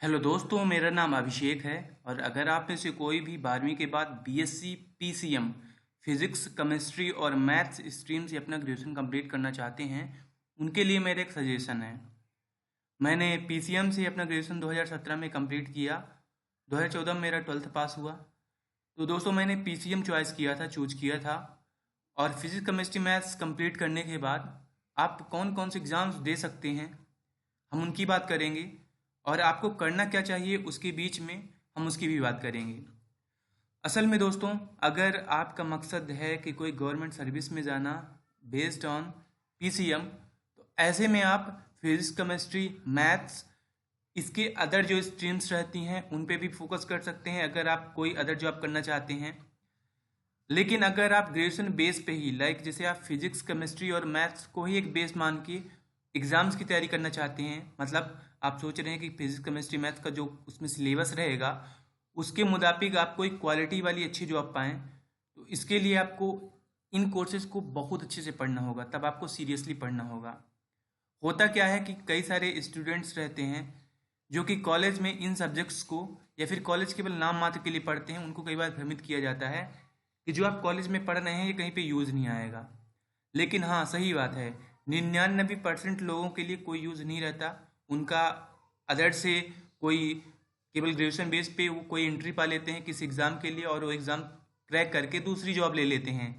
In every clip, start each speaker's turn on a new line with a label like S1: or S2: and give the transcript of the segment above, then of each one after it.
S1: Hello दोस्तों, मेरा नाम अभिषेक है। और अगर आप में से कोई भी 12वीं के बाद बीएससी पीसीएम फिजिक्स केमिस्ट्री और मैथ्स स्ट्रीम से अपना ग्रेजुएशन कंप्लीट करना चाहते हैं, उनके लिए मेरा एक सजेशन है। मैंने पीसीएम से अपना ग्रेजुएशन 2017 में कंप्लीट किया। 2014 में मेरा 12th पास हुआ। तो दोस्तों, मैंने पीसीएम चॉइस किया था, चूज किया था। और फिजिक्स केमिस्ट्री मैथ्स कंप्लीट करने के बाद आप कौन कौन से एग्ज़ाम्स दे सकते हैं, हम उनकी बात करेंगे। और आपको करना क्या चाहिए उसके बीच में हम उसकी भी बात करेंगे। असल में दोस्तों, अगर आपका मकसद है कि कोई गवर्नमेंट सर्विस में जाना बेस्ड ऑन पीसीएम, तो ऐसे में आप फिजिक्स केमिस्ट्री मैथ्स इसके अदर जो स्ट्रीम्स रहती हैं उन पे भी फोकस कर सकते हैं अगर आप कोई अदर जॉब करना चाहते हैं। लेकिन अगर आप ग्रेजुएशन बेस पे ही जैसे आप फिजिक्स केमिस्ट्री और मैथ्स को ही एक बेस मान के एग्ज़ाम्स की तैयारी करना चाहते हैं, मतलब आप सोच रहे हैं कि फिजिक्स केमिस्ट्री मैथ्स का जो उसमें सिलेबस रहेगा उसके मुताबिक आप कोई क्वालिटी वाली अच्छी जॉब पाएँ, तो इसके लिए आपको इन कोर्सेज़ को बहुत अच्छे से पढ़ना होगा, तब आपको सीरियसली पढ़ना होगा। होता क्या है कि कई सारे स्टूडेंट्स रहते हैं जो कि कॉलेज में इन सब्जेक्ट्स को या फिर कॉलेज केवल नाम मात्र के लिए पढ़ते हैं। उनको कई बार भ्रमित किया जाता है कि जो आप कॉलेज में पढ़ रहे हैं ये कहीं पे यूज़ नहीं आएगा। लेकिन हाँ, सही बात है, 99% लोगों के लिए कोई यूज़ नहीं रहता। उनका अदर से कोई केवल ग्रेजुएशन बेस पे वो कोई एंट्री पा लेते हैं किसी एग्ज़ाम के लिए, और वो एग्ज़ाम क्रैक करके दूसरी जॉब ले लेते हैं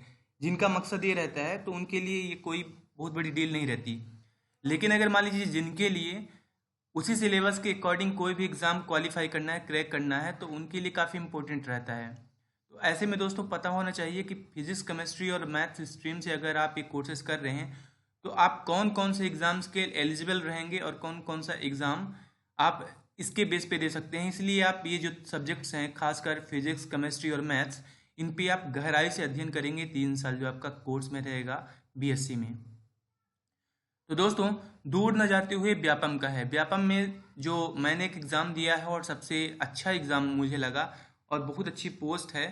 S1: जिनका मकसद ये रहता है, तो उनके लिए ये कोई बहुत बड़ी डील नहीं रहती। लेकिन अगर मान लीजिए जिनके लिए उसी सिलेबस के अकॉर्डिंग कोई भी एग्ज़ाम क्वालिफाई करना है, क्रैक करना है, तो उनके लिए काफ़ी इंपॉर्टेंट रहता है। तो ऐसे में दोस्तों पता होना चाहिए कि फिजिक्स केमिस्ट्री और मैथ्स स्ट्रीम से अगर आप ये कोर्सेज कर रहे हैं तो आप कौन कौन से एग्ज़ाम्स के एलिजिबल रहेंगे और कौन कौन सा एग्ज़ाम आप इसके बेस पे दे सकते हैं। इसलिए आप ये जो सब्जेक्ट्स हैं, खासकर फिजिक्स केमिस्ट्री और मैथ्स, इन पे आप गहराई से अध्ययन करेंगे 3 साल जो आपका कोर्स में रहेगा बीएससी में। तो दोस्तों, दूर न जाते हुए व्यापम का है। व्यापम में जो मैंने एक एग्ज़ाम दिया है और सबसे अच्छा एग्ज़ाम मुझे लगा और बहुत अच्छी पोस्ट है,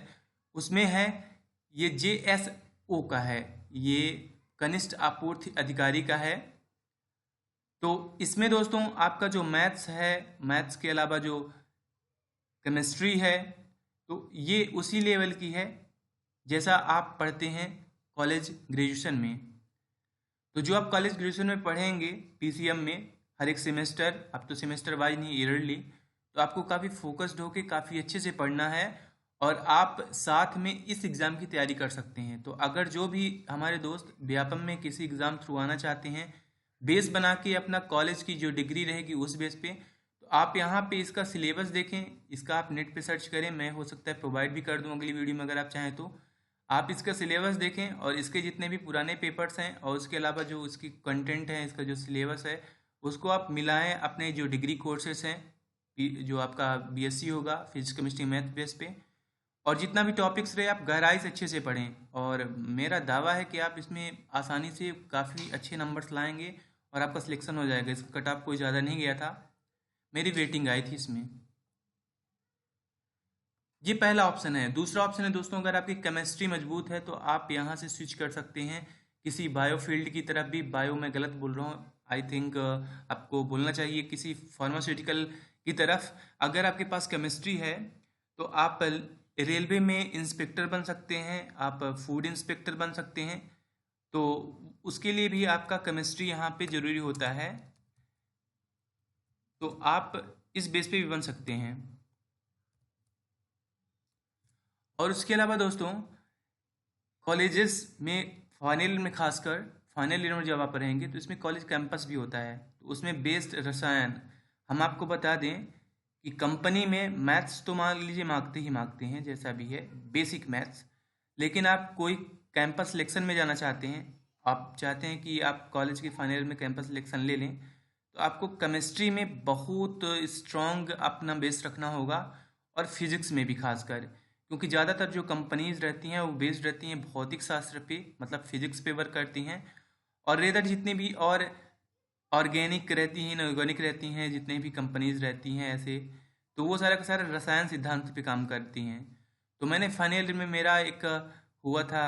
S1: उसमें है ये जेएसओ का है, ये कनिष्ठ आपूर्ति अधिकारी का है। तो इसमें दोस्तों आपका जो मैथ्स है, मैथ्स के अलावा जो केमिस्ट्री है, तो ये उसी लेवल की है जैसा आप पढ़ते हैं कॉलेज ग्रेजुएशन में। तो जो आप कॉलेज ग्रेजुएशन में पढ़ेंगे पीसीएम में हर एक सेमेस्टर, अब तो सेमेस्टर वाइज नहीं, ईयरली, तो आपको काफ़ी फोकस्ड होकर काफ़ी अच्छे से पढ़ना है और आप साथ में इस एग्ज़ाम की तैयारी कर सकते हैं। तो अगर जो भी हमारे दोस्त व्यापम में किसी एग्ज़ाम थ्रू आना चाहते हैं, बेस बना के अपना कॉलेज की जो डिग्री रहेगी उस बेस पे, तो आप यहाँ पे इसका सिलेबस देखें, इसका आप नेट पे सर्च करें, मैं हो सकता है प्रोवाइड भी कर दूँ अगली वीडियो में अगर आप चाहें तो। आप इसका सिलेबस देखें और इसके जितने भी पुराने पेपर्स हैं और उसके अलावा जो उसकी कंटेंट है, इसका जो सिलेबस है, उसको आप मिलाएं अपने जो डिग्री कोर्सेज हैं, जो आपका बीएससी होगा फिजिक्स केमिस्ट्री मैथ बेस पे, और जितना भी टॉपिक्स रहे आप गहराई से अच्छे से पढ़ें। और मेरा दावा है कि आप इसमें आसानी से काफ़ी अच्छे नंबर्स लाएंगे और आपका सिलेक्शन हो जाएगा। इसका कट ऑफ कोई ज़्यादा नहीं गया था, मेरी वेटिंग आई थी इसमें। ये पहला ऑप्शन है। दूसरा ऑप्शन है दोस्तों, अगर आपकी केमिस्ट्री मजबूत है तो आप यहाँ से स्विच कर सकते हैं किसी बायो फील्ड की तरफ भी। बायो में गलत बोल रहा हूँ, आई थिंक आपको बोलना चाहिए किसी फार्मास्यूटिकल की तरफ। अगर आपके पास केमिस्ट्री है तो आप रेलवे में इंस्पेक्टर बन सकते हैं, आप फूड इंस्पेक्टर बन सकते हैं। तो उसके लिए भी आपका केमिस्ट्री यहाँ पे ज़रूरी होता है, तो आप इस बेस पे भी बन सकते हैं। और उसके अलावा दोस्तों, कॉलेजेस में फाइनल में खासकर फाइनल ईयर में जब आप रहेंगे तो इसमें कॉलेज कैंपस भी होता है, तो उसमें बेस्ड रसायन, हम आपको बता दें कि कंपनी में मैथ्स तो मान लीजिए मांगते ही मांगते हैं जैसा भी है बेसिक मैथ्स। लेकिन आप कोई कैंपस सिलेक्शन में जाना चाहते हैं, आप चाहते हैं कि आप कॉलेज के फाइनल में कैंपस सिलेक्शन ले लें, तो आपको केमिस्ट्री में बहुत स्ट्रॉन्ग अपना बेस रखना होगा और फिजिक्स में भी खासकर, क्योंकि ज़्यादातर जो कंपनीज रहती हैं वो बेस्ड रहती हैं भौतिक शास्त्र पे, मतलब फिजिक्स पे वर्क करती हैं। और रेदर जितनी भी और ऑर्गेनिक रहती हैं, इनऑर्गेनिक रहती हैं, जितने भी कंपनीज रहती हैं ऐसे, तो वो सारा का सारा रसायन सिद्धांत पे काम करती हैं। तो मैंने फाइनल ईयर में मेरा एक हुआ था,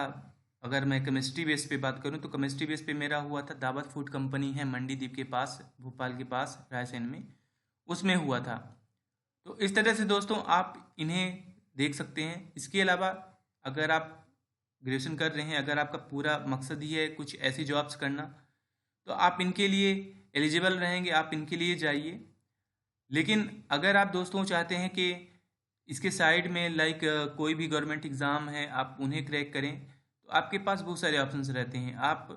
S1: अगर मैं केमिस्ट्री बेस पे बात करूं तो केमिस्ट्री बेस पे मेरा हुआ था दावत फूड कंपनी है मंडी द्वीप के पास, भोपाल के पास रायसेन में, उसमें हुआ था। तो इस तरह से दोस्तों आप इन्हें देख सकते हैं। इसके अलावा अगर आप ग्रेजुएशन कर रहे हैं, अगर आपका पूरा मकसद ही है कुछ ऐसी जॉब्स करना, तो आप इनके लिए एलिजिबल रहेंगे, आप इनके लिए जाइए। लेकिन अगर आप दोस्तों चाहते हैं कि इसके साइड में कोई भी गवर्नमेंट एग्ज़ाम है आप उन्हें क्रैक करें, तो आपके पास बहुत सारे ऑप्शंस रहते हैं। आप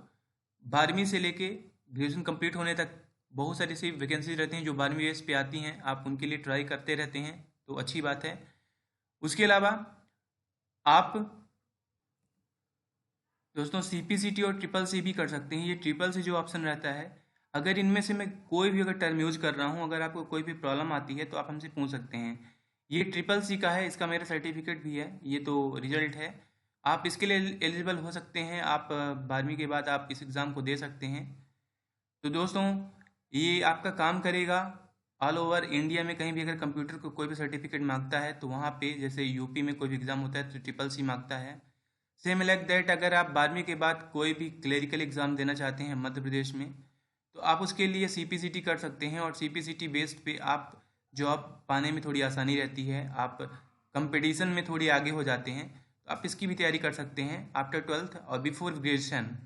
S1: 12वीं से लेके ग्रेजुएशन कंप्लीट होने तक बहुत सारी ऐसी वैकेंसीज रहती हैं जो 12वीं बेस पे आती हैं, आप उनके लिए ट्राई करते रहते हैं, तो अच्छी बात है। उसके अलावा आप दोस्तों CPCT और ट्रिपल सी भी कर सकते हैं। ये ट्रिपल सी जो ऑप्शन रहता है, अगर इनमें से मैं कोई भी अगर टर्म यूज कर रहा हूँ, अगर आपको कोई भी प्रॉब्लम आती है तो आप हमसे पूछ सकते हैं। ये ट्रिपल सी का है, इसका मेरा सर्टिफिकेट भी है, ये तो रिजल्ट है। आप इसके लिए एलिजिबल हो सकते हैं, आप 12वीं के बाद आप इस एग्ज़ाम को दे सकते हैं। तो दोस्तों ये आपका काम करेगा ऑल ओवर इंडिया में। कहीं भी अगर कंप्यूटर को कोई भी सर्टिफिकेट मांगता है तो वहाँ पे, जैसे यूपी में कोई भी एग्ज़ाम होता है तो ट्रिपल सी मांगता है। सेम लाइक दैट, अगर आप 12वीं के बाद कोई भी क्लरिकल एग्ज़ाम देना चाहते हैं मध्य प्रदेश में, तो आप उसके लिए CPCT कर सकते हैं, और CPCT बेस्ड पे आप जॉब पाने में थोड़ी आसानी रहती है, आप कंपटीशन में थोड़ी आगे हो जाते हैं। तो आप इसकी भी तैयारी कर सकते हैं आफ्टर 12th और बिफोर ग्रेजुएशन।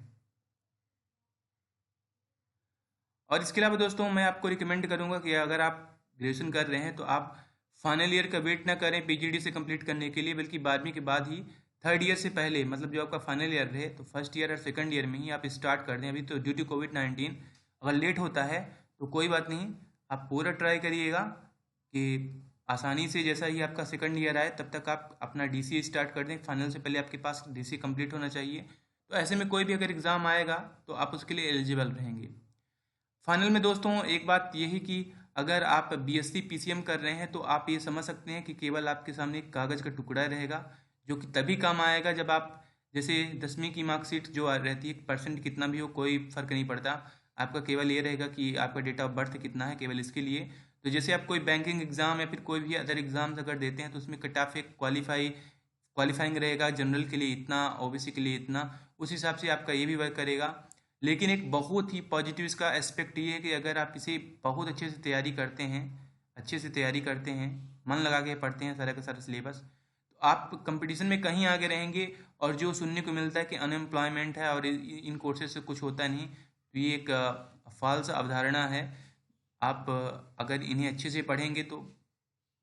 S1: और इसके अलावा दोस्तों मैं आपको रिकमेंड करूंगा कि अगर आप ग्रेजुएशन कर रहे हैं तो आप फाइनल ईयर का वेट ना करें PGD से कंप्लीट करने के लिए, बल्कि 12वीं के बाद ही 3rd ईयर से पहले, मतलब जो आपका फाइनल ईयर रहे, तो फर्स्ट ईयर और सेकंड ईयर में ही आप स्टार्ट कर दें। अभी तो ड्यू टू कोविड-19 अगर लेट होता है तो कोई बात नहीं, आप पूरा ट्राई करिएगा कि आसानी से जैसा ही आपका सेकंड ईयर आए तब तक आप अपना DCA स्टार्ट कर दें। फाइनल से पहले आपके पास DCA कंप्लीट होना चाहिए। तो ऐसे में कोई भी अगर एग्ज़ाम आएगा तो आप उसके लिए एलिजिबल रहेंगे। फाइनल में दोस्तों एक बात यही कि अगर आप BSc PCM कर रहे हैं तो आप ये समझ सकते हैं कि केवल आपके सामने एक कागज़ का टुकड़ा रहेगा, जो कि तभी काम आएगा जब आप, जैसे 10वीं की मार्कशीट जो रहती है, परसेंट कितना भी हो कोई फ़र्क नहीं पड़ता, आपका केवल ये रहेगा कि आपका डेट ऑफ बर्थ कितना है, केवल इसके लिए। तो जैसे आप कोई बैंकिंग एग्ज़ाम या फिर कोई भी अदर एग्ज़ाम्स अगर देते हैं तो उसमें कट ऑफ एक क्वालिफाइंग रहेगा, जनरल के लिए इतना, OBC के लिए इतना, उस हिसाब से आपका ये भी वर्क करेगा। लेकिन एक बहुत ही पॉजिटिव इसका एस्पेक्ट ये है कि अगर आप इसे बहुत अच्छे से तैयारी करते हैं, मन लगा के पढ़ते हैं सारा का सारा सिलेबस, तो आप कंपटीशन में कहीं आगे रहेंगे। और जो सुनने को मिलता है कि अनएम्प्लॉयमेंट है और इन कोर्सेज से कुछ होता नहीं, तो ये एक फॉल्स अवधारणा है। आप अगर इन्हें अच्छे से पढ़ेंगे तो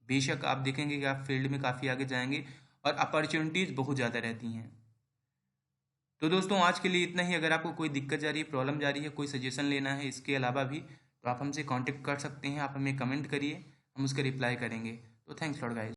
S1: बेशक आप देखेंगे कि आप फील्ड में काफ़ी आगे जाएंगे और अपॉर्चुनिटीज़ बहुत ज़्यादा रहती हैं। तो दोस्तों आज के लिए इतना ही। अगर आपको कोई दिक्कत जा रही है, प्रॉब्लम जा रही है, कोई सजेशन लेना है इसके अलावा भी, तो आप हमसे कांटेक्ट कर सकते हैं, आप हमें कमेंट करिए, हम उसका रिप्लाई करेंगे। तो थैंक्स लॉट गाइस।